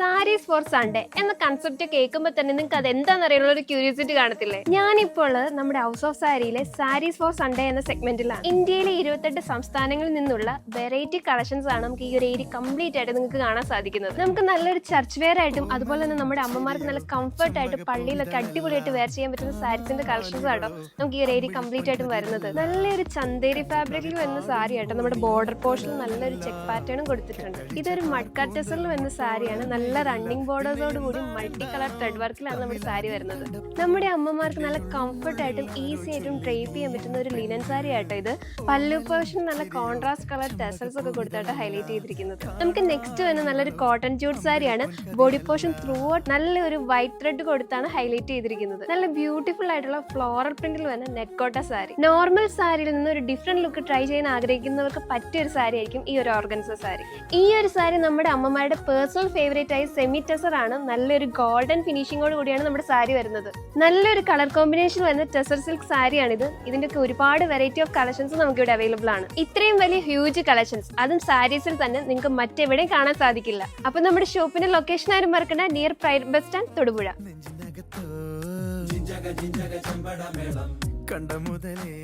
Saris for Sunday എന്ന concept കേൾക്കുമ്പോൾ തന്നെ നിങ്ങൾക്ക് അത് എന്താണെന്ന് അറിയാനുള്ള ഒരു ക്യൂരിയോസിറ്റി കാണത്തില്ലേ? ഞാനിപ്പോൾ നമ്മുടെ ഹൗസ് ഓഫ് സാരിയിലെ സാരീസ് ഫോർ സൺഡേ എന്ന സെഗ്മെന്റിലാണ്. ഇന്ത്യയിലെ 28 സംസ്ഥാനങ്ങളിൽ നിന്നുള്ള വെറൈറ്റി കളക്ഷൻസ് ആണ് നമുക്ക് ഈ ഒരു ഏരിയ കംപ്ലീറ്റ് ആയിട്ട് നിങ്ങൾക്ക് കാണാൻ സാധിക്കുന്നത്. നമുക്ക് നല്ലൊരു ചർച്ച് വെയർ ആയിട്ടും അതുപോലെ തന്നെ നമ്മുടെ അമ്മമാർക്ക് നല്ല കംഫർട്ട് ആയിട്ട് പള്ളിയിലൊക്കെ അടിപൊളിയായിട്ട് വെയർ ചെയ്യാൻ പറ്റുന്ന സാരീസിന്റെ കളക്ഷൻസ് ആട്ടോ നമുക്ക് ഈ ഒരു ഏരിയ കംപ്ലീറ്റ് ആയിട്ടും വരുന്നത്. നല്ലൊരു ചന്തേരി ഫാബ്രിക്കിൽ വരുന്ന സാരി ആട്ടോ. നമ്മുടെ ബോർഡർ പോർഷനിൽ നല്ലൊരു ചെക്ക് പാറ്റേണും കൊടുത്തിട്ടുണ്ട്. ഇതൊരു മഡ് കട്ടസിൽ വരുന്ന സാരിയാണ്. നല്ല റണ്ണിങ് ബോർഡേഴ്സോട് കൂടി മൾട്ടി കളർ ത്രെഡ് വർക്കിലാണ് നമ്മുടെ സാരി വരുന്നത്. നമ്മുടെ അമ്മമാർക്ക് നല്ല കംഫർട്ട് ആയിട്ടും ഈസി ആയിട്ടും ഡ്രേപ്പ് ചെയ്യാൻ പറ്റുന്ന ഒരു ലിനൻ സാരി ആട്ടോ ഇത്. പല്ലു പോർഷൻ നല്ല കോൺട്രാസ്റ്റ് കളർ ടെസൽസ് ഒക്കെ കൊടുത്തായിട്ട് ഹൈലൈറ്റ് ചെയ്തിരിക്കുന്നത്. നമുക്ക് നെക്സ്റ്റ് വരുന്ന നല്ലൊരു കോട്ടൺ ജൂട്ട് സാരിയാണ്. ബോഡി പോർഷൻ ത്രൂ ഔട്ട് നല്ലൊരു വൈറ്റ് ത്രെഡ് കൊടുത്താണ് ഹൈലൈറ്റ് ചെയ്തിരിക്കുന്നത്. നല്ല ബ്യൂട്ടിഫുൾ ആയിട്ടുള്ള ഫ്ലോറൽ പ്രിന്റിൽ വരുന്ന നെറ്റ് കോട്ട സാരി. നോർമൽ സാരിയിൽ നിന്ന് ഒരു ഡിഫറെന്റ് ലുക്ക് ട്രൈ ചെയ്യാൻ ആഗ്രഹിക്കുന്നവർക്ക് പറ്റിയ ഒരു സാരി ആയിരിക്കും ഈ ഒരു ഓർഗൻസ സാരി. ഈ ഒരു സാരി നമ്മുടെ അമ്മമാരുടെ പേഴ്സണൽ ഫേവറേറ്റ് ആയ സെമി ടെസർ ആണ്. നല്ലൊരു ഗോൾഡൻ ഫിനിഷിങ്ങോട് കൂടിയാണ് നമ്മുടെ സാരി വരുന്നത്. നല്ലൊരു കളർ കോമ്പിനേഷൻ വരുന്ന ടെസർ സിൽക്ക് സാരിയാണിത്. ഇതിന്റെ ഒക്കെ ഒരുപാട് വെറൈറ്റി ഓഫ് കളക്ഷൻസ് നമുക്ക് ഇവിടെ അവൈലബിൾ ആണ്. ഇത്രയും വലിയ ഹ്യൂജ് കളക്ഷൻസ് അതും സാരീസിൽ തന്നെ നിങ്ങൾക്ക് മറ്റെവിടെയും കാണാൻ സാധിക്കില്ല. അപ്പൊ നമ്മുടെ ഷോപ്പിന്റെ ലൊക്കേഷൻ ആരും മറക്കണ്ട, near private bus stand, Thodupuzha. കണ്ട മുതലേ